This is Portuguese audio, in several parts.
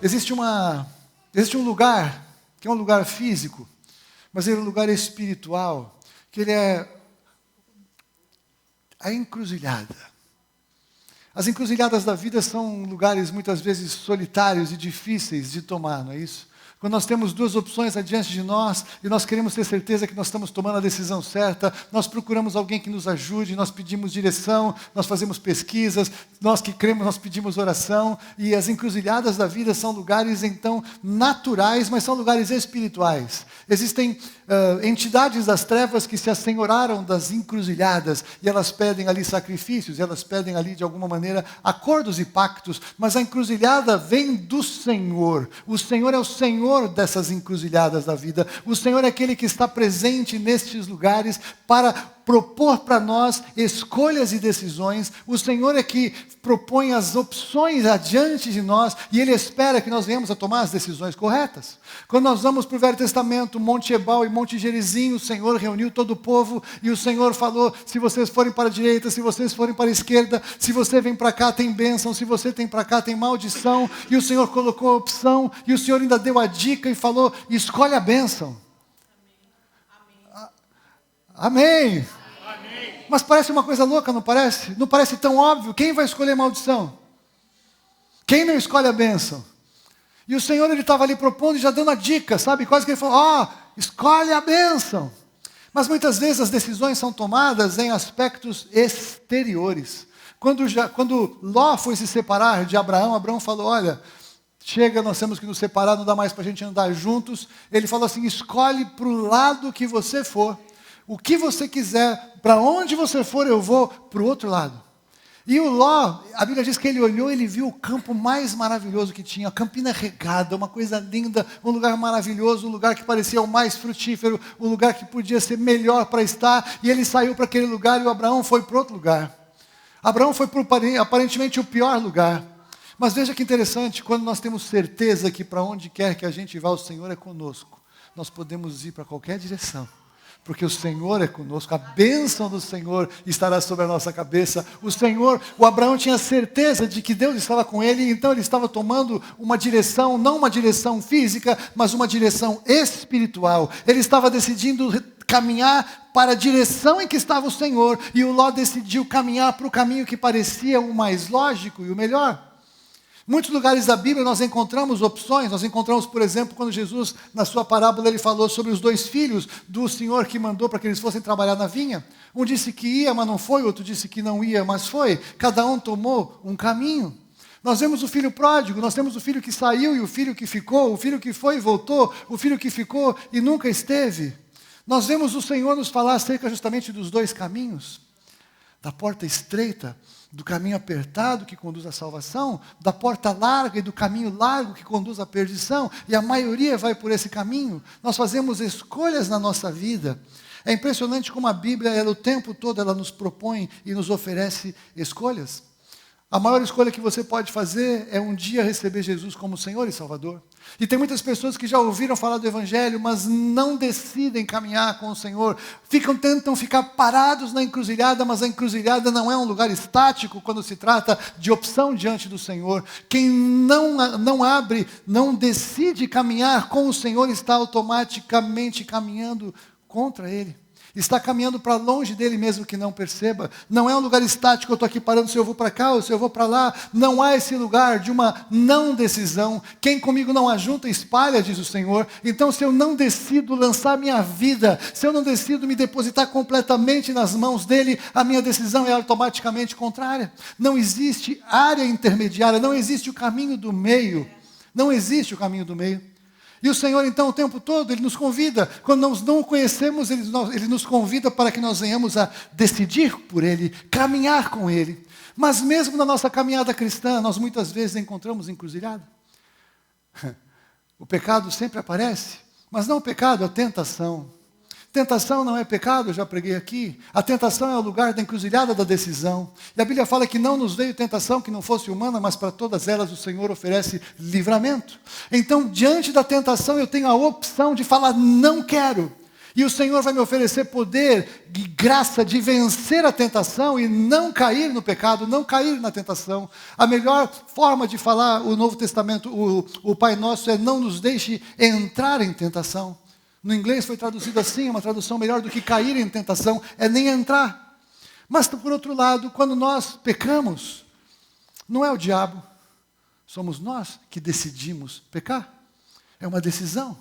Existe um lugar, que é um lugar físico, mas ele é um lugar espiritual, que ele é a encruzilhada. As encruzilhadas da vida são lugares muitas vezes solitários e difíceis de tomar, não é isso? Quando nós temos duas opções adiante de nós e nós queremos ter certeza que nós estamos tomando a decisão certa, nós procuramos alguém que nos ajude, nós pedimos direção, nós fazemos pesquisas, nós que cremos, nós pedimos oração, e as encruzilhadas da vida são lugares, então, naturais, mas são lugares espirituais. Existem entidades das trevas que se assenhoraram das encruzilhadas, e elas pedem ali sacrifícios, elas pedem ali, de alguma maneira, acordos e pactos, mas a encruzilhada vem do Senhor. O Senhor é o Senhor dessas encruzilhadas da vida. O Senhor é aquele que está presente nestes lugares para propor para nós escolhas e decisões. O Senhor é que propõe as opções adiante de nós e Ele espera que nós venhamos a tomar as decisões corretas. Quando nós vamos para o Velho Testamento, Monte Ebal e Monte Gerizim, o Senhor reuniu todo o povo e o Senhor falou: se vocês forem para a direita, se vocês forem para a esquerda, se você vem para cá tem bênção, se você tem para cá tem maldição. E o Senhor colocou a opção e o Senhor ainda deu a dica e falou: escolhe a bênção. Amém. Mas parece uma coisa louca, não parece? Não parece tão óbvio? Quem vai escolher maldição? Quem não escolhe a bênção? E o Senhor, Ele estava ali propondo e já dando a dica, sabe? Quase que Ele falou: escolhe a bênção. Mas muitas vezes as decisões são tomadas em aspectos exteriores. Quando Ló foi se separar de Abraão, Abraão falou: olha, chega, nós temos que nos separar, não dá mais para a gente andar juntos. Ele falou assim: escolhe para o lado que você for. O que você quiser, para onde você for, eu vou para o outro lado. E o Ló, a Bíblia diz que ele olhou, ele viu o campo mais maravilhoso que tinha, a campina regada, uma coisa linda, um lugar maravilhoso, um lugar que parecia o mais frutífero, um lugar que podia ser melhor para estar, e ele saiu para aquele lugar e o Abraão foi para outro lugar. Abraão foi para aparentemente o pior lugar. Mas veja que interessante, quando nós temos certeza que para onde quer que a gente vá, o Senhor é conosco, nós podemos ir para qualquer direção. Porque o Senhor é conosco, a bênção do Senhor estará sobre a nossa cabeça. O Abraão tinha certeza de que Deus estava com ele, então ele estava tomando uma direção, não uma direção física, mas uma direção espiritual. Ele estava decidindo caminhar para a direção em que estava o Senhor, e o Ló decidiu caminhar para o caminho que parecia o mais lógico e o melhor. Muitos lugares da Bíblia nós encontramos opções. Nós encontramos, por exemplo, quando Jesus, na sua parábola, ele falou sobre os 2 filhos do Senhor que mandou para que eles fossem trabalhar na vinha. Um disse que ia, mas não foi. Outro disse que não ia, mas foi. Cada um tomou um caminho. Nós vemos o filho pródigo, nós temos o filho que saiu e o filho que ficou, o filho que foi e voltou, o filho que ficou e nunca esteve. Nós vemos o Senhor nos falar acerca justamente dos 2 caminhos. Da porta estreita, do caminho apertado que conduz à salvação, da porta larga e do caminho largo que conduz à perdição, e a maioria vai por esse caminho. Nós fazemos escolhas na nossa vida. É impressionante como a Bíblia, ela, o tempo todo, ela nos propõe e nos oferece escolhas. A maior escolha que você pode fazer é um dia receber Jesus como Senhor e Salvador. E tem muitas pessoas que já ouviram falar do Evangelho, mas não decidem caminhar com o Senhor. Tentam ficar parados na encruzilhada, mas a encruzilhada não é um lugar estático quando se trata de opção diante do Senhor. Quem não abre, não decide caminhar com o Senhor, está automaticamente caminhando contra Ele. Está caminhando para longe dele mesmo que não perceba. Não é um lugar estático, eu estou aqui parando se eu vou para cá ou se eu vou para lá. Não há esse lugar de uma não decisão. Quem comigo não ajunta, espalha, diz o Senhor. Então, se eu não decido lançar minha vida, se eu não decido me depositar completamente nas mãos dele, a minha decisão é automaticamente contrária. Não existe área intermediária, não existe o caminho do meio. Não existe o caminho do meio. E o Senhor, então, o tempo todo, Ele nos convida. Quando nós não o conhecemos, Ele nos convida para que nós venhamos a decidir por Ele, caminhar com Ele. Mas mesmo na nossa caminhada cristã, nós muitas vezes encontramos encruzilhada. O pecado sempre aparece, mas não o pecado, a tentação. Tentação não é pecado, eu já preguei aqui. A tentação é o lugar da encruzilhada da decisão. E a Bíblia fala que não nos veio tentação que não fosse humana, mas para todas elas o Senhor oferece livramento. Então, diante da tentação, eu tenho a opção de falar, não quero. E o Senhor vai me oferecer poder e graça de vencer a tentação e não cair no pecado, não cair na tentação. A melhor forma de falar o Novo Testamento, o Pai Nosso, é não nos deixe entrar em tentação. No inglês foi traduzido assim, uma tradução melhor do que cair em tentação, é nem entrar. Mas, por outro lado, quando nós pecamos, não é o diabo, somos nós que decidimos pecar. É uma decisão.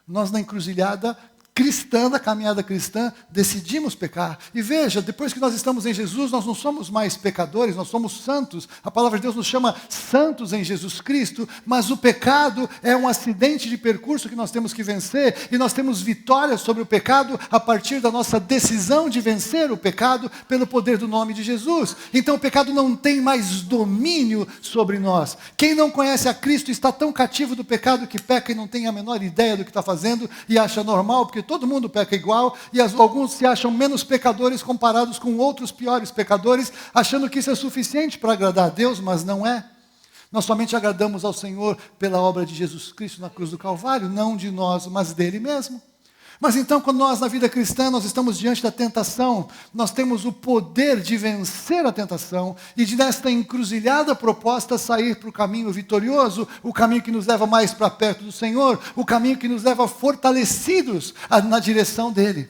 Nós, na encruzilhada cristã, da caminhada cristã, decidimos pecar. E veja, depois que nós estamos em Jesus, nós não somos mais pecadores, nós somos santos. A palavra de Deus nos chama santos em Jesus Cristo, mas o pecado é um acidente de percurso que nós temos que vencer, e nós temos vitória sobre o pecado a partir da nossa decisão de vencer o pecado pelo poder do nome de Jesus. Então o pecado não tem mais domínio sobre nós. Quem não conhece a Cristo está tão cativo do pecado que peca e não tem a menor ideia do que está fazendo e acha normal, porque todo mundo peca igual, e alguns se acham menos pecadores comparados com outros piores pecadores, achando que isso é suficiente para agradar a Deus, mas não é. Nós somente agradamos ao Senhor pela obra de Jesus Cristo na cruz do Calvário, não de nós, mas dele mesmo. Mas então, quando nós, na vida cristã, nós estamos diante da tentação, nós temos o poder de vencer a tentação e de, nesta encruzilhada proposta, sair para o caminho vitorioso, o caminho que nos leva mais para perto do Senhor, o caminho que nos leva fortalecidos na direção dele.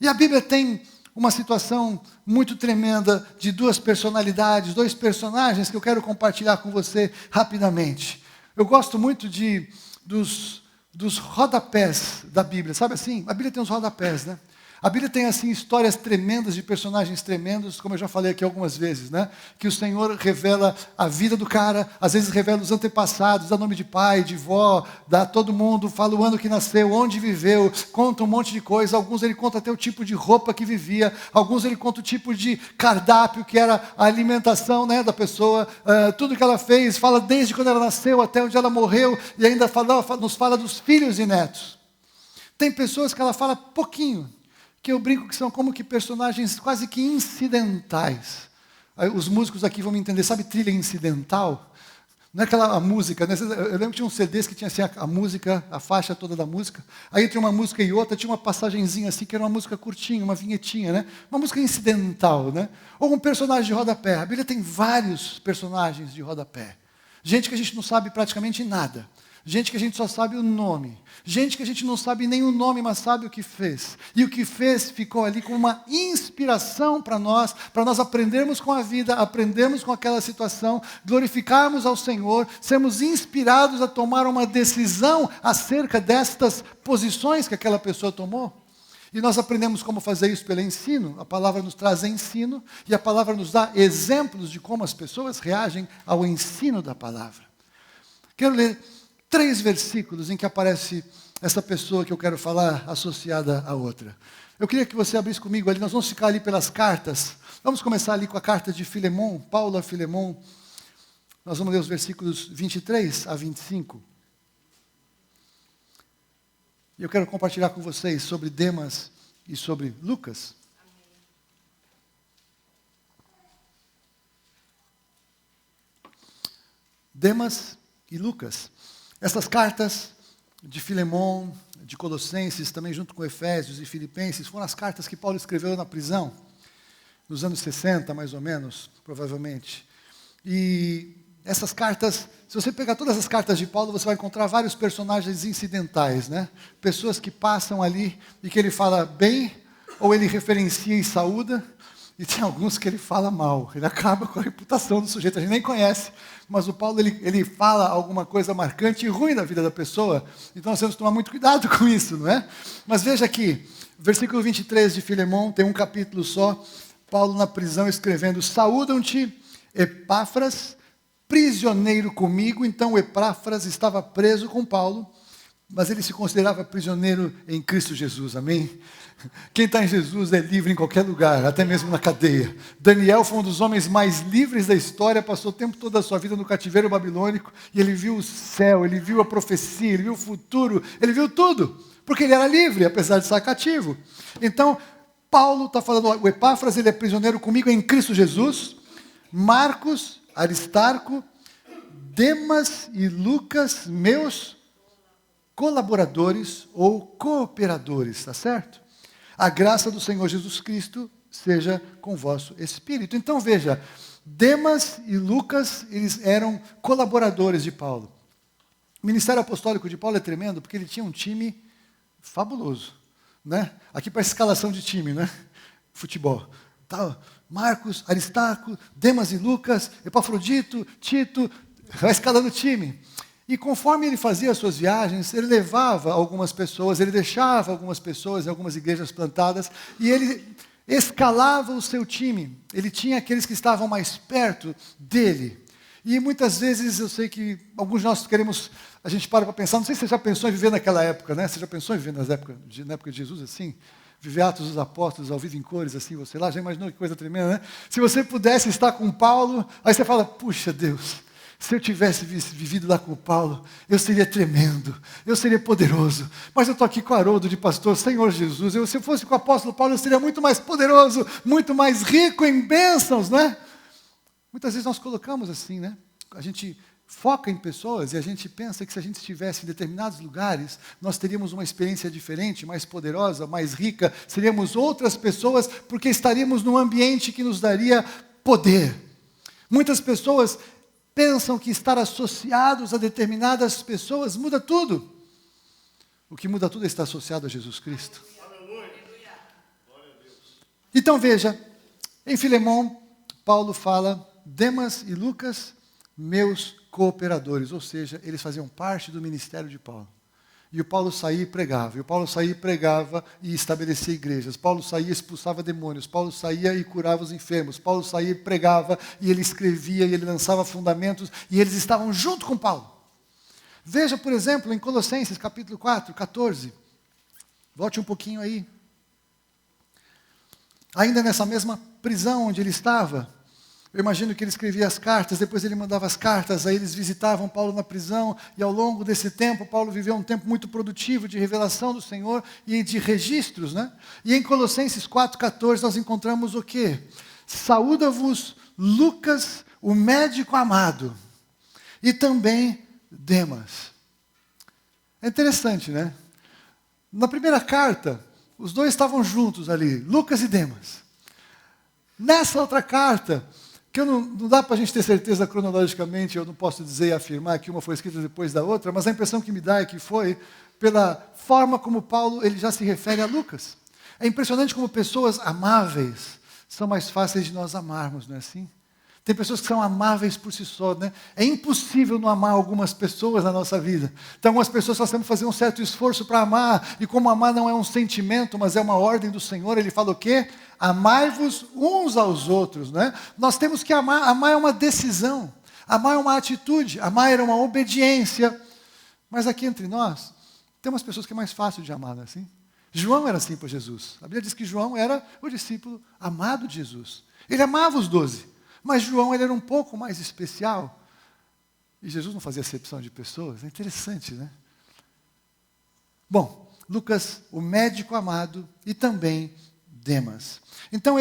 E a Bíblia tem uma situação muito tremenda de duas personalidades, dois personagens que eu quero compartilhar com você rapidamente. Eu gosto muito dos rodapés da Bíblia, sabe assim? A Bíblia tem uns rodapés, né? A Bíblia tem, assim, histórias tremendas de personagens tremendos, como eu já falei aqui algumas vezes, né? Que o Senhor revela a vida do cara, às vezes revela os antepassados, dá nome de pai, de vó, dá todo mundo, fala o ano que nasceu, onde viveu, conta um monte de coisa. Alguns ele conta até o tipo de roupa que vivia, alguns ele conta o tipo de cardápio que era a alimentação, né, da pessoa, tudo que ela fez, fala desde quando ela nasceu até onde ela morreu, e ainda nos fala dos filhos e netos. Tem pessoas que ela fala pouquinho, que eu brinco que são como que personagens quase que incidentais. Os músicos aqui vão me entender, sabe trilha incidental? Não é aquela música, né? Eu lembro que tinha uns CDs que tinha assim a música, a faixa toda da música, aí entre uma música e outra tinha uma passagenzinha assim, que era uma música curtinha, uma vinhetinha, né? Uma música incidental, né? Ou um personagem de rodapé. A Bíblia tem vários personagens de rodapé. Gente que a gente não sabe praticamente nada. Gente que a gente só sabe o nome. Gente que a gente não sabe nem o nome, mas sabe o que fez. E o que fez ficou ali como uma inspiração para nós aprendermos com a vida, aprendermos com aquela situação, glorificarmos ao Senhor, sermos inspirados a tomar uma decisão acerca destas posições que aquela pessoa tomou. E nós aprendemos como fazer isso pelo ensino. A palavra nos traz ensino, e a palavra nos dá exemplos de como as pessoas reagem ao ensino da palavra. Quero ler 3 versículos em que aparece essa pessoa que eu quero falar associada a outra. Eu queria que você abrisse comigo ali, nós vamos ficar ali pelas cartas. Vamos começar ali com a carta de Filemon, Paulo a Filemon. Nós vamos ler os versículos 23 a 25. E eu quero compartilhar com vocês sobre Demas e sobre Lucas. Demas e Lucas. Essas cartas de Filemon, de Colossenses, também junto com Efésios e Filipenses, foram as cartas que Paulo escreveu na prisão, nos anos 60, mais ou menos, provavelmente. E essas cartas, se você pegar todas as cartas de Paulo, você vai encontrar vários personagens incidentais, né? Pessoas que passam ali e que ele fala bem, ou ele referencia e saúda, e tem alguns que ele fala mal, ele acaba com a reputação do sujeito, a gente nem conhece, mas o Paulo ele fala alguma coisa marcante e ruim da vida da pessoa, então nós temos que tomar muito cuidado com isso, não é? Mas veja aqui, versículo 23 de Filemon, tem um capítulo só, Paulo na prisão escrevendo: saúdam-te, Epáfras, prisioneiro comigo. Então Epáfras estava preso com Paulo, mas ele se considerava prisioneiro em Cristo Jesus, amém? Quem está em Jesus é livre em qualquer lugar, até mesmo na cadeia. Daniel foi um dos homens mais livres da história, passou o tempo todo da sua vida no cativeiro babilônico, e ele viu o céu, ele viu a profecia, ele viu o futuro, ele viu tudo, porque ele era livre, apesar de estar cativo. Então, Paulo está falando, o Epáfras, ele é prisioneiro comigo em Cristo Jesus. Marcos, Aristarco, Demas e Lucas, meus colaboradores ou cooperadores, tá certo? A graça do Senhor Jesus Cristo seja com o vosso espírito. Então veja, Demas e Lucas, eles eram colaboradores de Paulo. O ministério apostólico de Paulo é tremendo porque ele tinha um time fabuloso, né? Aqui para escalação de time, né? Futebol. Tá, Marcos, Aristarco, Demas e Lucas, Epafrodito, Tito, vai escalando o time. E conforme ele fazia as suas viagens, ele levava algumas pessoas, ele deixava algumas pessoas em algumas igrejas plantadas, e ele escalava o seu time. Ele tinha aqueles que estavam mais perto dele. E muitas vezes eu sei que alguns de nós queremos, a gente para pensar, não sei se você já pensou em viver naquela época, né? Você já pensou em viver na época de Jesus assim? Viver Atos dos Apóstolos ao vivo em cores, assim, você lá, já imaginou que coisa tremenda, né? Se você pudesse estar com Paulo, aí você fala, puxa Deus, se eu tivesse vivido lá com o Paulo, eu seria tremendo, eu seria poderoso. Mas eu estou aqui com o Haroldo de pastor, Senhor Jesus, se eu fosse com o apóstolo Paulo, eu seria muito mais poderoso, muito mais rico em bênçãos, não é? Muitas vezes nós colocamos assim, né? A gente foca em pessoas e a gente pensa que se a gente estivesse em determinados lugares, nós teríamos uma experiência diferente, mais poderosa, mais rica, seríamos outras pessoas, porque estaríamos num ambiente que nos daria poder. Muitas pessoas pensam que estar associados a determinadas pessoas muda tudo. O que muda tudo é estar associado a Jesus Cristo. Então veja, em Filemão, Paulo fala, Demas e Lucas, meus cooperadores, ou seja, eles faziam parte do ministério de Paulo. E o Paulo saía e pregava, e estabelecia igrejas. Paulo saía e expulsava demônios, Paulo saía e curava os enfermos, Paulo saía e pregava, e ele escrevia, e ele lançava fundamentos, e eles estavam junto com Paulo. Veja, por exemplo, em Colossenses, capítulo 4, 14. Volte um pouquinho aí. Ainda nessa mesma prisão onde ele estava, eu imagino que ele escrevia as cartas, depois ele mandava as cartas, aí eles visitavam Paulo na prisão, e ao longo desse tempo, Paulo viveu um tempo muito produtivo de revelação do Senhor e de registros, né? E em Colossenses 4,14 nós encontramos o quê? Saúda-vos Lucas, o médico amado, e também Demas. É interessante, né? Na primeira carta, os dois estavam juntos ali, Lucas e Demas. Nessa outra carta, que não dá para a gente ter certeza cronologicamente, eu não posso dizer e afirmar que uma foi escrita depois da outra, mas a impressão que me dá é que foi pela forma como Paulo ele já se refere a Lucas. É impressionante como pessoas amáveis são mais fáceis de nós amarmos, não é assim? Tem pessoas que são amáveis por si só, né? É impossível não amar algumas pessoas na nossa vida. Então, algumas pessoas nós temos que fazer um certo esforço para amar, e como amar não é um sentimento, mas é uma ordem do Senhor, ele fala o quê? Amai-vos uns aos outros, né? Nós temos que amar, amar é uma decisão, amar é uma atitude, amar é uma obediência. Mas aqui entre nós, tem umas pessoas que é mais fácil de amar, não é assim? João era assim para Jesus. A Bíblia diz que João era o discípulo amado de Jesus. Ele amava os 12. Mas João ele era um pouco mais especial. E Jesus não fazia acepção de pessoas. É interessante, né? Bom, Lucas, o médico amado, e também Demas. Então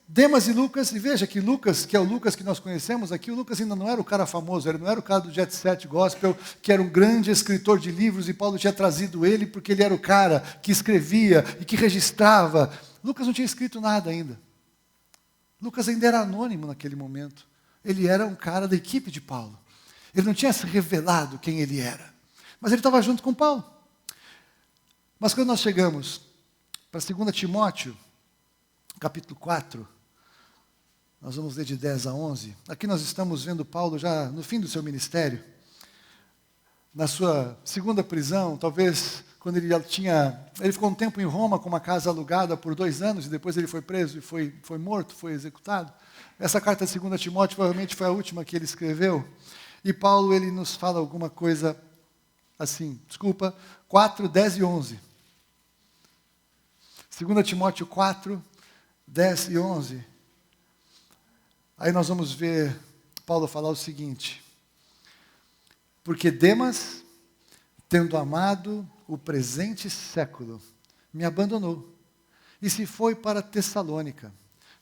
Demas e Lucas, e veja que Lucas, que é o Lucas que nós conhecemos aqui, o Lucas ainda não era o cara famoso, ele não era o cara do Jet Set Gospel, que era um grande escritor de livros, e Paulo tinha trazido ele porque ele era o cara que escrevia e que registrava. Lucas não tinha escrito nada ainda. Lucas ainda era anônimo naquele momento. Ele era um cara da equipe de Paulo. Ele não tinha se revelado quem ele era. Mas ele estava junto com Paulo. Mas quando nós chegamos para 2 Timóteo, capítulo 4, nós vamos ler de 10 a 11. Aqui nós estamos vendo Paulo já no fim do seu ministério. Na sua segunda prisão, talvez quando ele ficou um tempo em Roma com uma casa alugada por 2 anos, e depois ele foi preso e foi morto, foi executado. Essa carta de 2 Timóteo provavelmente foi a última que ele escreveu. E Paulo, ele nos fala alguma coisa assim, 4, 10 e 11. 2 Timóteo 4, 10 e 11. Aí nós vamos ver Paulo falar o seguinte: porque Demas, tendo amado o presente século, me abandonou e se foi para Tessalônica.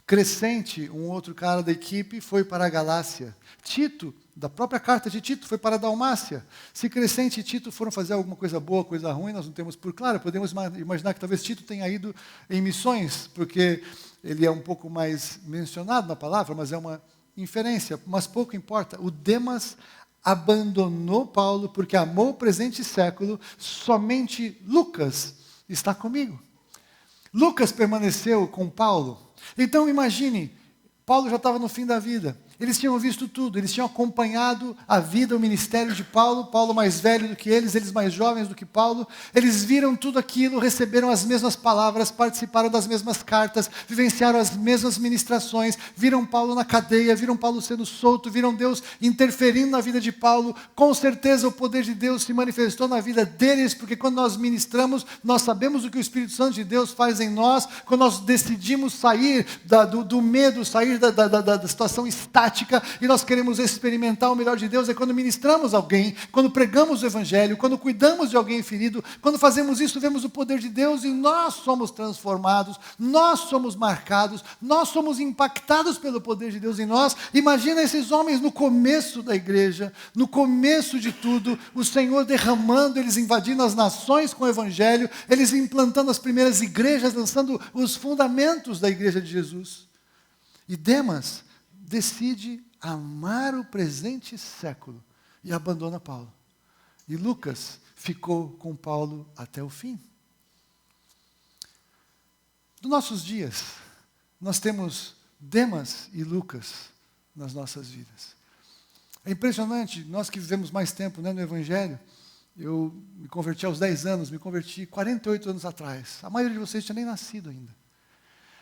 Crescente, um outro cara da equipe, foi para a Galácia. Tito da própria carta de Tito foi para a Dalmácia. Se Crescente e Tito foram fazer alguma coisa boa, coisa ruim, nós não temos por claro. Podemos imaginar que talvez Tito tenha ido em missões, porque ele é um pouco mais mencionado na palavra, mas é uma inferência. Mas pouco importa. O Demas abandonou Paulo porque amou o presente século. Somente Lucas está comigo. Lucas permaneceu com Paulo. Então imagine, Paulo já estava no fim da vida. Eles tinham visto tudo, eles tinham acompanhado a vida, o ministério de Paulo. Paulo mais velho do que eles mais jovens do que Paulo. Eles viram tudo aquilo, receberam as mesmas palavras, participaram das mesmas cartas, vivenciaram as mesmas ministrações, viram Paulo na cadeia, viram Paulo sendo solto, viram Deus interferindo na vida de Paulo. Com certeza o poder de Deus se manifestou na vida deles, porque quando nós ministramos, nós sabemos o que o Espírito Santo de Deus faz em nós. Quando nós decidimos sair do medo, sair da situação estática, e nós queremos experimentar o melhor de Deus, é quando ministramos alguém, quando pregamos o Evangelho, quando cuidamos de alguém ferido. Quando fazemos isso, vemos o poder de Deus e nós somos transformados, nós somos marcados, nós somos impactados pelo poder de Deus em nós. Imagina esses homens no começo da igreja, no começo de tudo, o Senhor derramando, eles invadindo as nações com o Evangelho, eles implantando as primeiras igrejas, lançando os fundamentos da igreja de Jesus. E Demas decide amar o presente século e abandona Paulo. E Lucas ficou com Paulo até o fim. Nos nossos dias, nós temos Demas e Lucas nas nossas vidas. É impressionante, nós que vivemos mais tempo, no Evangelho. Eu me converti aos 10 anos, me converti 48 anos atrás. A maioria de vocês tinha nem nascido ainda.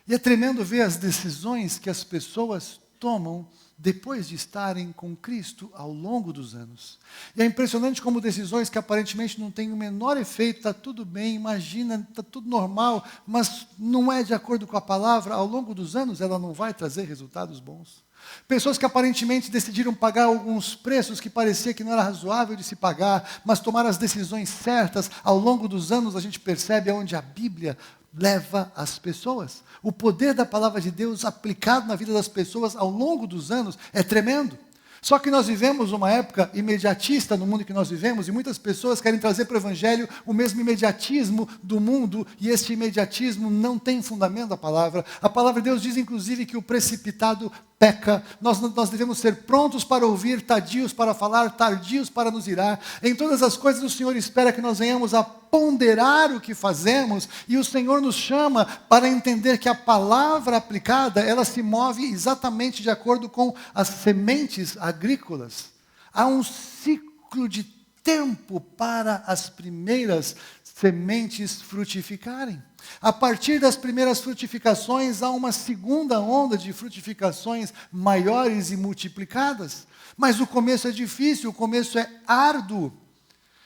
E é tremendo ver as decisões que as pessoas tomam depois de estarem com Cristo ao longo dos anos. E é impressionante como decisões que aparentemente não têm o menor efeito, está tudo bem, imagina, está tudo normal, mas não é de acordo com a palavra, ao longo dos anos ela não vai trazer resultados bons. Pessoas que aparentemente decidiram pagar alguns preços que parecia que não era razoável de se pagar, mas tomaram as decisões certas. Ao longo dos anos a gente percebe aonde a Bíblia leva as pessoas. O poder da palavra de Deus aplicado na vida das pessoas ao longo dos anos é tremendo. Só que nós vivemos uma época imediatista no mundo que nós vivemos, e muitas pessoas querem trazer para o Evangelho o mesmo imediatismo do mundo, e este imediatismo não tem fundamento da palavra. A palavra de Deus diz, inclusive, que o precipitado peca. Nós devemos ser prontos para ouvir, tardios para falar, tardios para nos irar. Em todas as coisas o Senhor espera que nós venhamos a ponderar o que fazemos, e o Senhor nos chama para entender que a palavra aplicada, ela se move exatamente de acordo com as sementes agrícolas. Há um ciclo de tempo para as primeiras sementes frutificarem. A partir das primeiras frutificações, há uma segunda onda de frutificações maiores e multiplicadas. Mas o começo é difícil, o começo é árduo.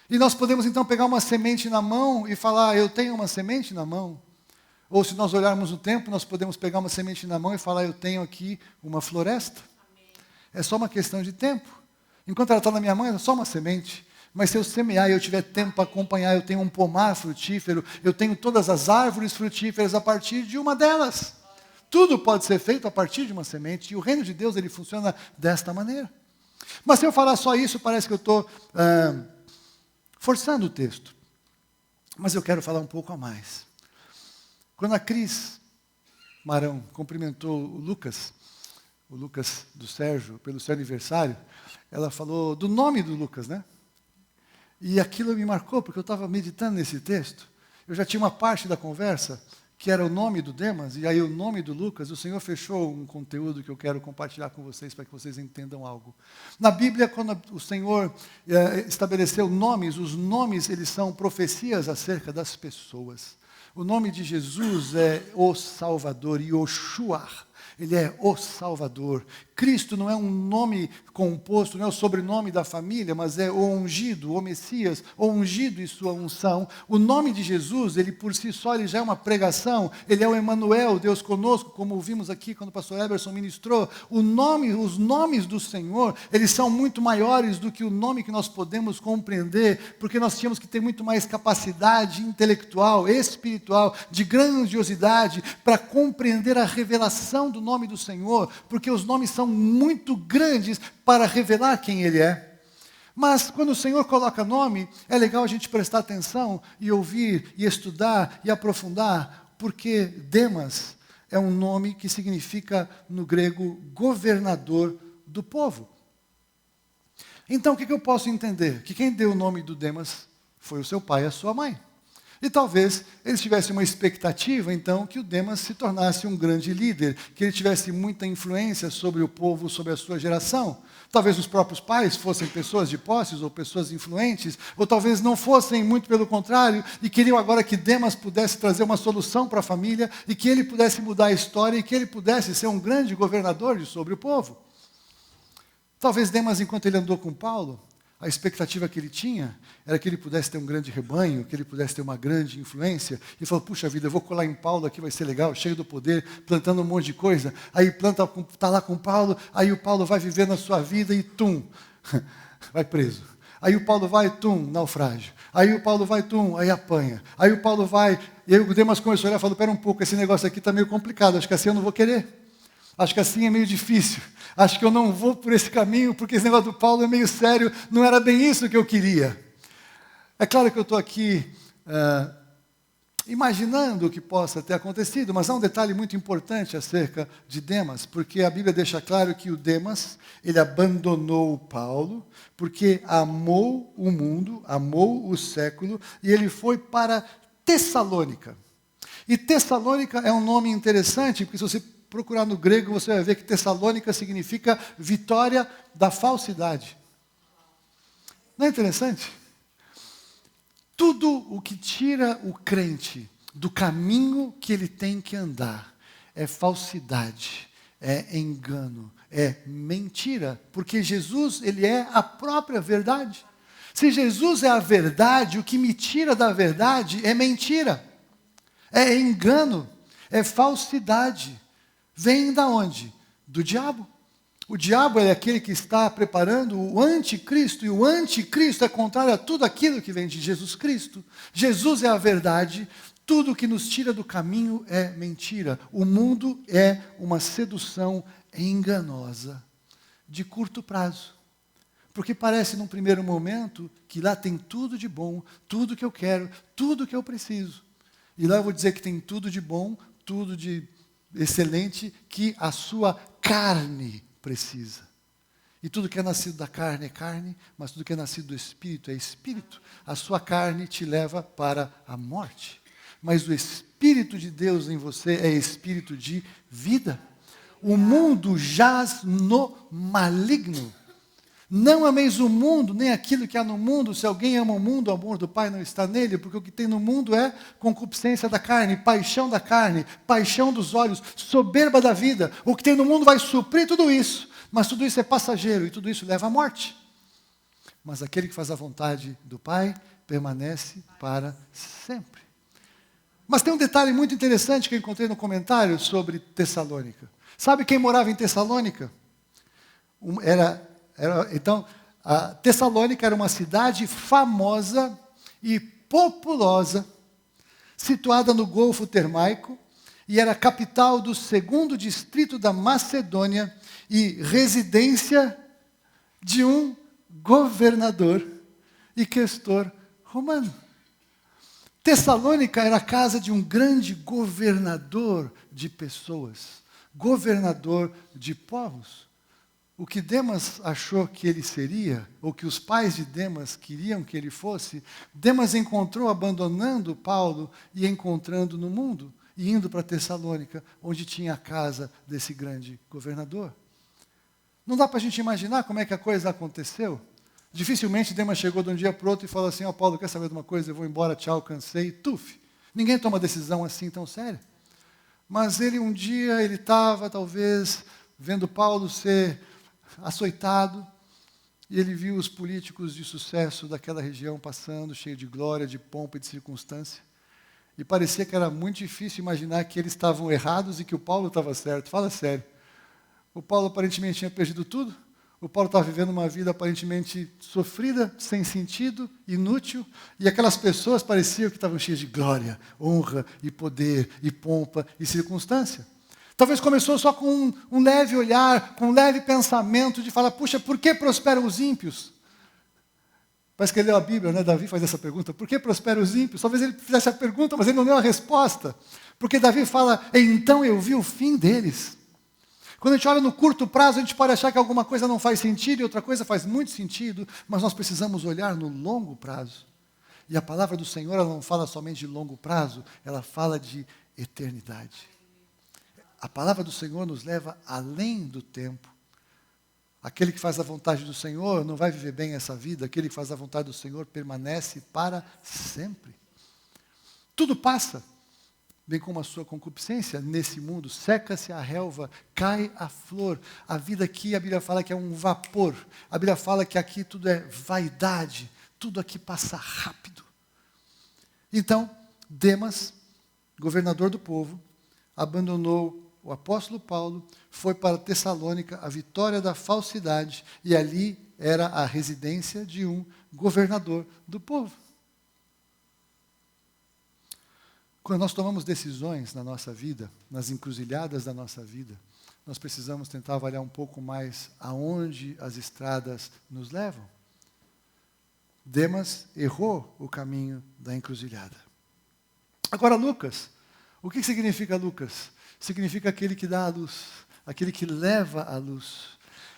E nós podemos então pegar uma semente na mão e falar, eu tenho uma semente na mão. Ou se nós olharmos o tempo, nós podemos pegar uma semente na mão e falar, eu tenho aqui uma floresta. Amém. É só uma questão de tempo. Enquanto ela está na minha mão, é só uma semente. Mas se eu semear e eu tiver tempo para acompanhar, eu tenho um pomar frutífero, eu tenho todas as árvores frutíferas a partir de uma delas. Tudo pode ser feito a partir de uma semente, e o reino de Deus ele funciona desta maneira. Mas se eu falar só isso, parece que eu estou forçando o texto. Mas eu quero falar um pouco a mais. Quando a Cris Marão cumprimentou o Lucas do Sérgio, pelo seu aniversário, ela falou do nome do Lucas, né? E aquilo me marcou, porque eu estava meditando nesse texto. Eu já tinha uma parte da conversa, que era o nome do Demas, e aí o nome do Lucas. O Senhor fechou um conteúdo que eu quero compartilhar com vocês, para que vocês entendam algo. Na Bíblia, quando o Senhor estabeleceu nomes, os nomes eles são profecias acerca das pessoas. O nome de Jesus é o Salvador, Yoshua. Ele é o Salvador. Cristo não é um nome composto, não é o sobrenome da família, mas é o ungido, o Messias, o ungido e sua unção. O nome de Jesus, ele por si só, ele já é uma pregação. Ele é o Emanuel, Deus conosco, como ouvimos aqui quando o pastor Eberson ministrou. Os nomes do Senhor, eles são muito maiores do que o nome que nós podemos compreender, porque nós tínhamos que ter muito mais capacidade intelectual, espiritual, espiritual, de grandiosidade, para compreender a revelação do nome do Senhor, porque os nomes são muito grandes para revelar quem Ele é. Mas quando o Senhor coloca nome, é legal a gente prestar atenção e ouvir, e estudar, e aprofundar, porque Demas é um nome que significa, no grego, governador do povo. Então, o que eu posso entender? Que quem deu o nome do Demas foi o seu pai e a sua mãe. E talvez eles tivessem uma expectativa, então, que o Demas se tornasse um grande líder, que ele tivesse muita influência sobre o povo, sobre a sua geração. Talvez os próprios pais fossem pessoas de posses ou pessoas influentes, ou talvez não fossem, muito pelo contrário, e queriam agora que Demas pudesse trazer uma solução para a família, e que ele pudesse mudar a história, e que ele pudesse ser um grande governador sobre o povo. Talvez Demas, enquanto ele andou com Paulo, a expectativa que ele tinha era que ele pudesse ter um grande rebanho, que ele pudesse ter uma grande influência. E falou, puxa vida, eu vou colar em Paulo aqui, vai ser legal, cheio do poder, plantando um monte de coisa. Aí está lá com Paulo, aí o Paulo vai viver na sua vida e vai preso. Aí o Paulo vai, naufrágio. Aí o Paulo vai, aí apanha. Aí o Paulo vai, e aí o Demas começou a olhar e falou, pera um pouco, esse negócio aqui está meio complicado, acho que assim eu não vou querer. Acho que assim é meio difícil. Acho que eu não vou por esse caminho, porque esse negócio do Paulo é meio sério. Não era bem isso que eu queria. É claro que eu estou aqui imaginando o que possa ter acontecido, mas há um detalhe muito importante acerca de Demas, porque a Bíblia deixa claro que o Demas, ele abandonou o Paulo, porque amou o mundo, amou o século, e ele foi para Tessalônica. E Tessalônica é um nome interessante, porque se você procurar no grego, você vai ver que Tessalônica significa vitória da falsidade. Não é interessante? Tudo o que tira o crente do caminho que ele tem que andar é falsidade, é engano, é mentira, porque Jesus, ele é a própria verdade. Se Jesus é a verdade, o que me tira da verdade é mentira, é engano, é falsidade. Vem da onde? Do diabo. O diabo é aquele que está preparando o anticristo, e o anticristo é contrário a tudo aquilo que vem de Jesus Cristo. Jesus é a verdade, tudo que nos tira do caminho é mentira. O mundo é uma sedução enganosa, de curto prazo. Porque parece num primeiro momento que lá tem tudo de bom, tudo que eu quero, tudo que eu preciso. E lá eu vou dizer que tem tudo de bom, tudo de excelente que a sua carne precisa. E tudo que é nascido da carne é carne, mas tudo que é nascido do Espírito é Espírito. A sua carne te leva para a morte, mas o Espírito de Deus em você é Espírito de vida. O mundo jaz no maligno. Não ameis o mundo, nem aquilo que há no mundo. Se alguém ama o mundo, o amor do Pai não está nele, porque o que tem no mundo é concupiscência da carne, paixão dos olhos, soberba da vida. O que tem no mundo vai suprir tudo isso, mas tudo isso é passageiro e tudo isso leva à morte. Mas aquele que faz a vontade do Pai permanece para sempre. Mas tem um detalhe muito interessante que eu encontrei no comentário sobre Tessalônica. Sabe quem morava em Tessalônica? Então, a Tessalônica era uma cidade famosa e populosa, situada no Golfo Termaico, e era a capital do 2º distrito da Macedônia e residência de um governador e questor romano. Tessalônica era a casa de um grande governador de pessoas, governador de povos. O que Demas achou que ele seria, ou que os pais de Demas queriam que ele fosse, Demas encontrou abandonando Paulo e encontrando no mundo, e indo para Tessalônica, onde tinha a casa desse grande governador. Não dá para a gente imaginar como é que a coisa aconteceu? Dificilmente Demas chegou de um dia para o outro e falou assim, Paulo, quer saber de uma coisa? Eu vou embora, tchau, cansei, tuf. Ninguém toma decisão assim tão séria. Mas um dia, ele estava, talvez, vendo Paulo ser açoitado, e ele viu os políticos de sucesso daquela região passando, cheio de glória, de pompa e de circunstância, e parecia que era muito difícil imaginar que eles estavam errados e que o Paulo estava certo. Fala sério. O Paulo aparentemente tinha perdido tudo, O Paulo estava vivendo uma vida aparentemente sofrida, sem sentido, inútil, e aquelas pessoas pareciam que estavam cheias de glória, honra e poder e pompa e circunstância. Talvez começou só com um leve olhar, com um leve pensamento de falar, puxa, por que prosperam os ímpios? Parece que ele leu a Bíblia, né? Davi faz essa pergunta, por que prosperam os ímpios? Talvez ele fizesse a pergunta, mas ele não deu a resposta. Porque Davi fala, então eu vi o fim deles. Quando a gente olha no curto prazo, a gente pode achar que alguma coisa não faz sentido e outra coisa faz muito sentido, mas nós precisamos olhar no longo prazo. E a palavra do Senhor, ela não fala somente de longo prazo, ela fala de eternidade. A palavra do Senhor nos leva além do tempo. Aquele que faz a vontade do Senhor não vai viver bem essa vida, aquele que faz a vontade do Senhor permanece para sempre. Tudo passa. Bem como a sua concupiscência nesse mundo, seca-se a relva, cai a flor. A vida aqui, a Bíblia fala que é um vapor. A Bíblia fala que aqui tudo é vaidade, tudo aqui passa rápido. Então, Demas, governador do povo, abandonou o apóstolo Paulo, foi para Tessalônica, a vitória da falsidade, e ali era a residência de um governador do povo. Quando nós tomamos decisões na nossa vida, nas encruzilhadas da nossa vida, nós precisamos tentar avaliar um pouco mais aonde as estradas nos levam. Demas errou o caminho da encruzilhada. Agora, Lucas. O que significa Lucas? Significa aquele que dá a luz, aquele que leva a luz.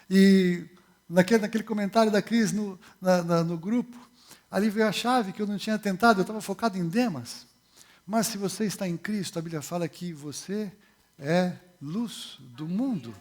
E naquele comentário da Cris no grupo, ali veio a chave que eu não tinha tentado, eu estava focado em Demas. Mas se você está em Cristo, a Bíblia fala que você é luz do mundo.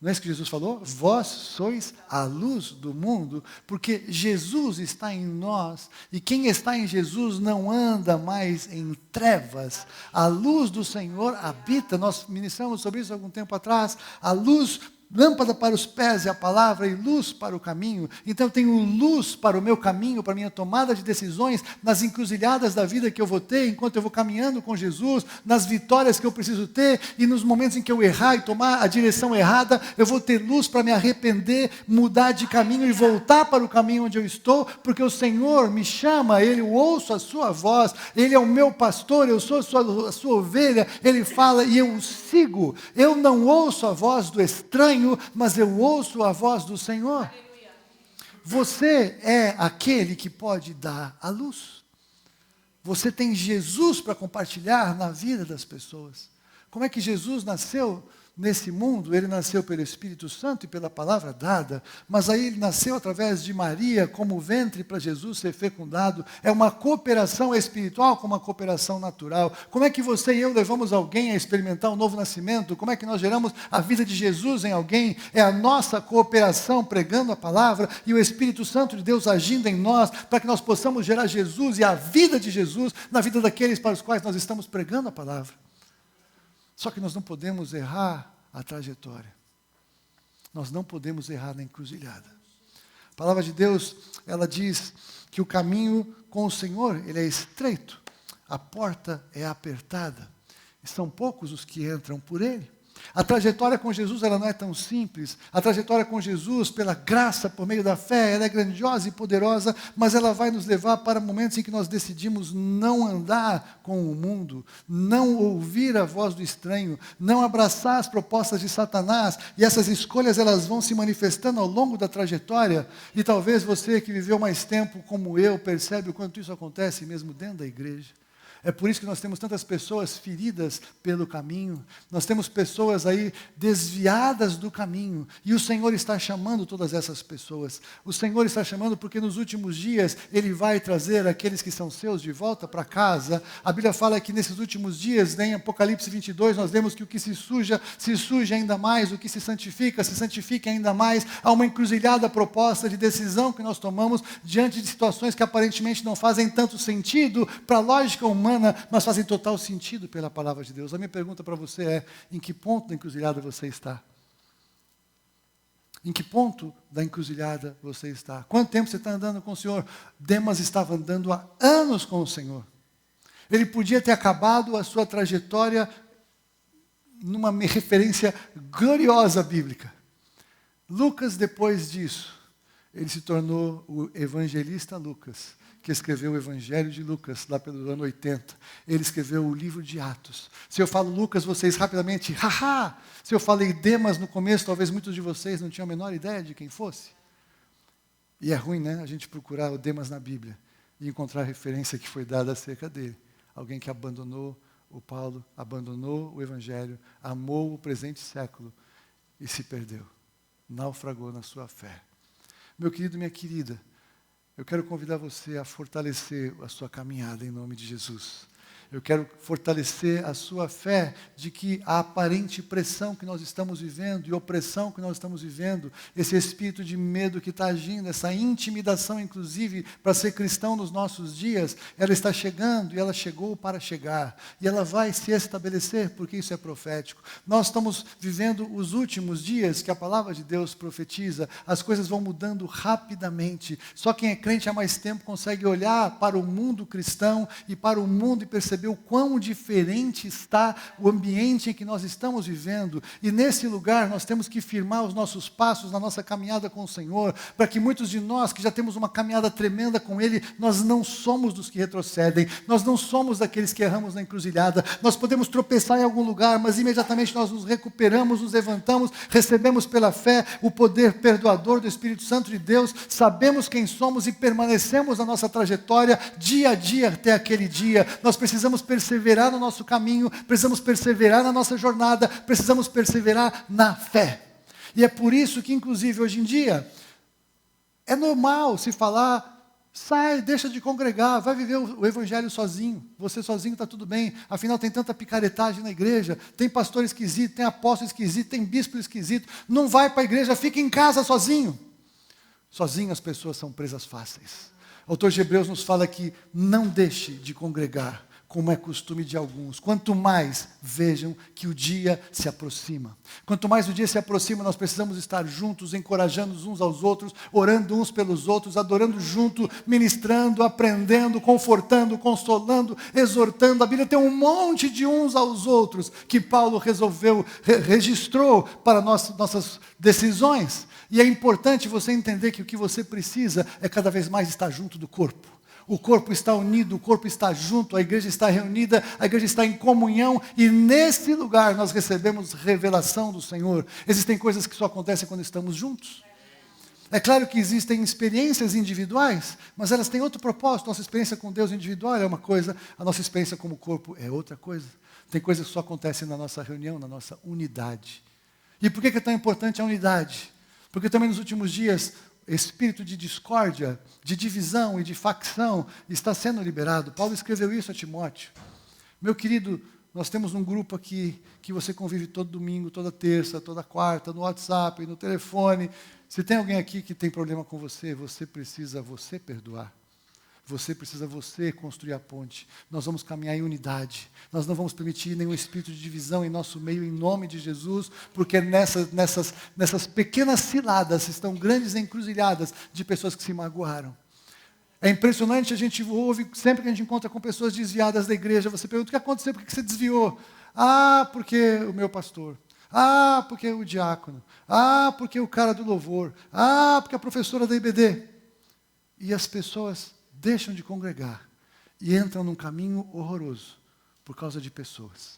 Não é isso que Jesus falou? Vós sois a luz do mundo, porque Jesus está em nós, e quem está em Jesus não anda mais em trevas. A luz do Senhor habita, nós ministramos sobre isso há algum tempo atrás, a luz. Lâmpada para os pés é a palavra e luz para o caminho. Então eu tenho luz para o meu caminho, para a minha tomada de decisões, nas encruzilhadas da vida que eu vou ter, enquanto eu vou caminhando com Jesus, nas vitórias que eu preciso ter, e nos momentos em que eu errar e tomar a direção errada, eu vou ter luz para me arrepender, mudar de caminho e voltar para o caminho onde eu estou, porque o Senhor me chama, eu ouço a sua voz, Ele é o meu pastor, eu sou a sua ovelha, Ele fala e eu o sigo. Eu não ouço a voz do estranho, mas eu ouço a voz do Senhor. Aleluia. Você é aquele que pode dar a luz. Você tem Jesus para compartilhar na vida das pessoas. Como é que Jesus nasceu nesse mundo? Ele nasceu pelo Espírito Santo e pela palavra dada, mas aí ele nasceu através de Maria como ventre para Jesus ser fecundado. É uma cooperação espiritual com uma cooperação natural. Como é que você e eu levamos alguém a experimentar um novo nascimento? Como é que nós geramos a vida de Jesus em alguém? É a nossa cooperação pregando a palavra e o Espírito Santo de Deus agindo em nós para que nós possamos gerar Jesus e a vida de Jesus na vida daqueles para os quais nós estamos pregando a palavra. Só que nós não podemos errar a trajetória. Nós não podemos errar na encruzilhada. A palavra de Deus, ela diz que o caminho com o Senhor, ele é estreito. A porta é apertada. E são poucos os que entram por ele. A trajetória com Jesus, ela não é tão simples. A trajetória com Jesus, pela graça, por meio da fé, ela é grandiosa e poderosa, mas ela vai nos levar para momentos em que nós decidimos não andar com o mundo, não ouvir a voz do estranho, não abraçar as propostas de Satanás, e essas escolhas, elas vão se manifestando ao longo da trajetória, e talvez você que viveu mais tempo como eu, percebe o quanto isso acontece mesmo dentro da igreja. É por isso que nós temos tantas pessoas feridas pelo caminho, nós temos pessoas aí desviadas do caminho, e o Senhor está chamando todas essas pessoas. O Senhor está chamando porque nos últimos dias Ele vai trazer aqueles que são seus de volta para casa. A Bíblia fala que nesses últimos dias, em Apocalipse 22, nós vemos que o que se suja ainda mais, o que se santifica ainda mais. Há uma encruzilhada proposta de decisão que nós tomamos diante de situações que aparentemente não fazem tanto sentido para a lógica humana, mas fazem total sentido pela palavra de Deus. A minha pergunta para você é: em que ponto da encruzilhada você está? Em que ponto da encruzilhada você está? Quanto tempo você está andando com o Senhor? Demas estava andando há anos com o Senhor. Ele podia ter acabado a sua trajetória numa referência gloriosa bíblica. Lucas, depois disso, ele se tornou o evangelista Lucas, que escreveu o Evangelho de Lucas, lá pelo ano 80. Ele escreveu o livro de Atos. Se eu falo Lucas, vocês rapidamente, haha! Se eu falei Demas no começo, talvez muitos de vocês não tinham a menor ideia de quem fosse. E é ruim, né, a gente procurar o Demas na Bíblia e encontrar a referência que foi dada acerca dele. Alguém que abandonou o Paulo, abandonou o Evangelho, amou o presente século e se perdeu. Naufragou na sua fé. Meu querido, minha querida, eu quero convidar você a fortalecer a sua caminhada em nome de Jesus. Eu quero fortalecer a sua fé de que a aparente pressão que nós estamos vivendo e opressão que nós estamos vivendo, esse espírito de medo que está agindo, essa intimidação, inclusive, para ser cristão nos nossos dias, ela está chegando e ela chegou para chegar. E ela vai se estabelecer, porque isso é profético. Nós estamos vivendo os últimos dias que a palavra de Deus profetiza. As coisas vão mudando rapidamente. Só quem é crente há mais tempo consegue olhar para o mundo cristão e para o mundo e perceber o quão diferente está o ambiente em que nós estamos vivendo. E nesse lugar nós temos que firmar os nossos passos na nossa caminhada com o Senhor, para que muitos de nós que já temos uma caminhada tremenda com Ele, nós não somos dos que retrocedem, nós não somos daqueles que erramos na encruzilhada. Nós podemos tropeçar em algum lugar, mas imediatamente nós nos recuperamos, nos levantamos, recebemos pela fé o poder perdoador do Espírito Santo de Deus, sabemos quem somos e permanecemos na nossa trajetória dia a dia até aquele dia. Nós precisamos perseverar no nosso caminho, precisamos perseverar na nossa jornada, precisamos perseverar na fé. E é por isso que, inclusive, hoje em dia, é normal se falar, sai, deixa de congregar, vai viver o evangelho sozinho, você sozinho está tudo bem, afinal tem tanta picaretagem na igreja, tem pastor esquisito, tem apóstolo esquisito, tem bispo esquisito, não vai para a igreja, fica em casa sozinho. Sozinho as pessoas são presas fáceis. O autor de Hebreus nos fala que não deixe de congregar, como é costume de alguns. Quanto mais vejam que o dia se aproxima. Quanto mais o dia se aproxima, nós precisamos estar juntos, encorajando uns aos outros, orando uns pelos outros, adorando junto, ministrando, aprendendo, confortando, consolando, exortando. A Bíblia tem um monte de uns aos outros que Paulo registrou para nossas decisões. E é importante você entender que o que você precisa é cada vez mais estar junto do corpo. O corpo está unido, o corpo está junto, a igreja está reunida, a igreja está em comunhão, e nesse lugar nós recebemos revelação do Senhor. Existem coisas que só acontecem quando estamos juntos. É claro que existem experiências individuais, mas elas têm outro propósito. Nossa experiência com Deus individual é uma coisa, a nossa experiência como corpo é outra coisa. Tem coisas que só acontecem na nossa reunião, na nossa unidade. E por que é tão importante a unidade? Porque também nos últimos dias, espírito de discórdia, de divisão e de facção está sendo liberado. Paulo escreveu isso a Timóteo. Meu querido, nós temos um grupo aqui que você convive todo domingo, toda terça, toda quarta, no WhatsApp, no telefone. Se tem alguém aqui que tem problema com você, você precisa perdoar. Você precisa construir a ponte. Nós vamos caminhar em unidade. Nós não vamos permitir nenhum espírito de divisão em nosso meio, em nome de Jesus, porque nessas pequenas ciladas estão grandes encruzilhadas de pessoas que se magoaram. É impressionante, a gente ouve, sempre que a gente encontra com pessoas desviadas da igreja, você pergunta, o que aconteceu, por que você desviou? Ah, porque o meu pastor. Ah, porque o diácono. Ah, porque o cara do louvor. Ah, porque a professora da IBD. E as pessoas deixam de congregar e entram num caminho horroroso por causa de pessoas.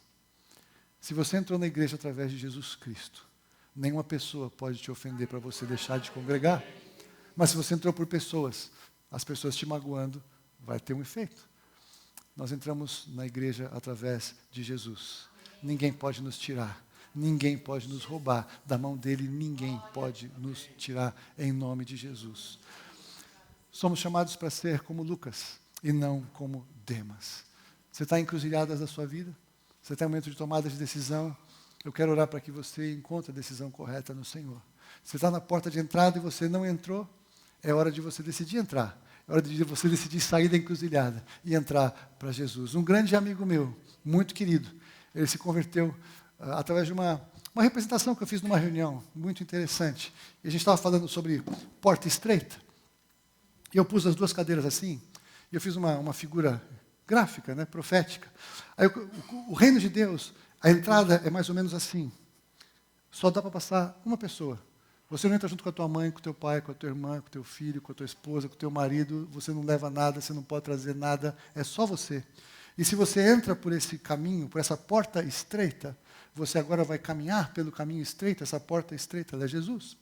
Se você entrou na igreja através de Jesus Cristo, nenhuma pessoa pode te ofender para você deixar de congregar. Mas se você entrou por pessoas, as pessoas te magoando, vai ter um efeito. Nós entramos na igreja através de Jesus. Ninguém pode nos tirar. Ninguém pode nos roubar. Da mão dele, ninguém pode nos tirar em nome de Jesus. Somos chamados para ser como Lucas e não como Demas. Você está encruzilhado da sua vida? Você está em um momento de tomada de decisão? Eu quero orar para que você encontre a decisão correta no Senhor. Você está na porta de entrada e você não entrou? É hora de você decidir entrar. É hora de você decidir sair da encruzilhada e entrar para Jesus. Um grande amigo meu, muito querido, ele se converteu através de uma representação que eu fiz numa reunião muito interessante. E a gente estava falando sobre porta estreita. E eu pus as duas cadeiras assim, e eu fiz uma figura gráfica, né, profética. Aí o reino de Deus, a entrada é mais ou menos assim. Só dá para passar uma pessoa Você não entra junto com a tua mãe, com o teu pai, com a tua irmã, com o teu filho, com a tua esposa, com o teu marido. Você não leva nada, você não pode trazer nada. É só você. E se você entra por esse caminho, por essa porta estreita, você agora vai caminhar pelo caminho estreito. Essa porta estreita, ela é Jesus.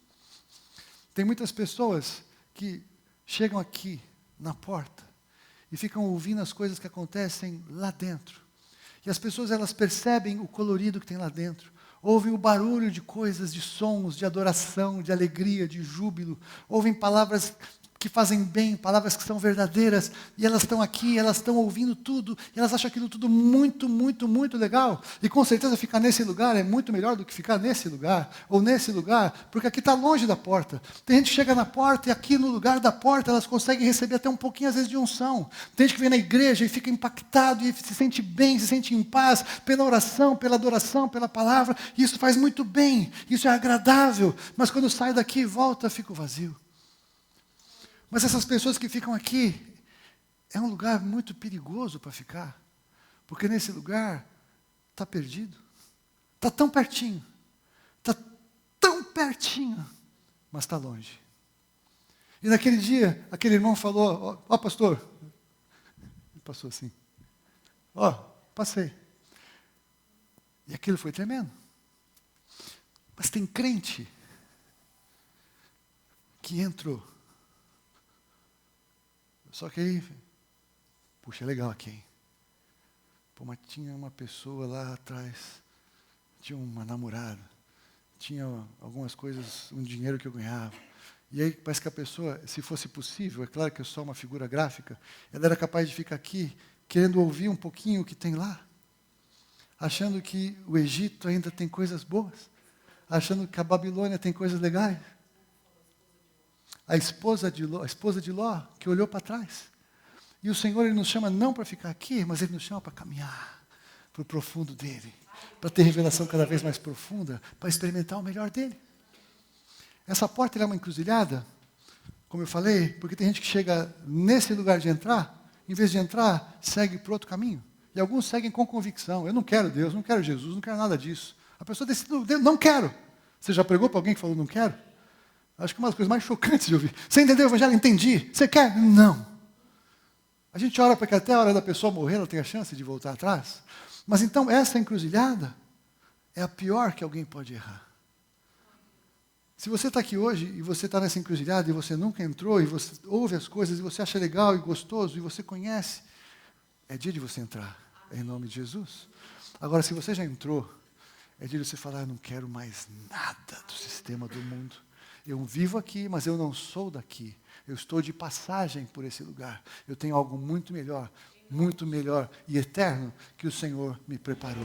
Tem muitas pessoas que chegam aqui na porta e ficam ouvindo as coisas que acontecem lá dentro. E as pessoas, elas percebem o colorido que tem lá dentro. Ouvem o barulho de coisas, de sons, de adoração, de alegria, de júbilo. Ouvem palavras que fazem bem, palavras que são verdadeiras. E elas estão aqui, elas estão ouvindo tudo. E elas acham aquilo tudo muito, muito, muito legal. E com certeza ficar nesse lugar é muito melhor do que ficar nesse lugar. Ou nesse lugar, porque aqui está longe da porta. Tem gente que chega na porta e aqui no lugar da porta elas conseguem receber até um pouquinho às vezes de unção. Tem gente que vem na igreja e fica impactado e se sente bem, se sente em paz pela oração, pela adoração, pela palavra. E isso faz muito bem, isso é agradável. Mas quando sai daqui e volta, fica vazio. Mas essas pessoas que ficam aqui, é um lugar muito perigoso para ficar. Porque nesse lugar, está perdido. Está tão pertinho. Está tão pertinho, mas está longe. E naquele dia, aquele irmão falou, ó pastor, ele passou assim, passei. E aquilo foi tremendo. Mas tem crente que entrou. Só que aí, puxa, é legal aqui, hein? Pô, mas tinha uma pessoa lá atrás, tinha uma namorada, tinha algumas coisas, um dinheiro que eu ganhava. E aí parece que a pessoa, se fosse possível, é claro que é só uma figura gráfica, ela era capaz de ficar aqui, querendo ouvir um pouquinho o que tem lá, achando que o Egito ainda tem coisas boas, achando que a Babilônia tem coisas legais. A esposa de Ló, que olhou para trás. E o Senhor, Ele nos chama não para ficar aqui, mas Ele nos chama para caminhar para o profundo dEle. Para ter revelação cada vez mais profunda, para experimentar o melhor dEle. Essa porta é uma encruzilhada, como eu falei, porque tem gente que chega nesse lugar de entrar, em vez de entrar, segue para outro caminho. E alguns seguem com convicção. Eu não quero Deus, não quero Jesus, não quero nada disso. A pessoa decide, não quero. Você já pregou para alguém que falou não quero? Acho que é uma das coisas mais chocantes de ouvir. Você entendeu o evangelho? Entendi. Você quer? Não. A gente ora para que até a hora da pessoa morrer ela tenha chance de voltar atrás. Mas então essa encruzilhada é a pior que alguém pode errar. Se você está aqui hoje e você está nessa encruzilhada e você nunca entrou e você ouve as coisas e você acha legal e gostoso e você conhece, é dia de você entrar, em nome de Jesus. Agora, se você já entrou, é dia de você falar, eu não quero mais nada do sistema do mundo. Eu vivo aqui, mas eu não sou daqui. Eu estou de passagem por esse lugar. Eu tenho algo muito melhor e eterno que o Senhor me preparou.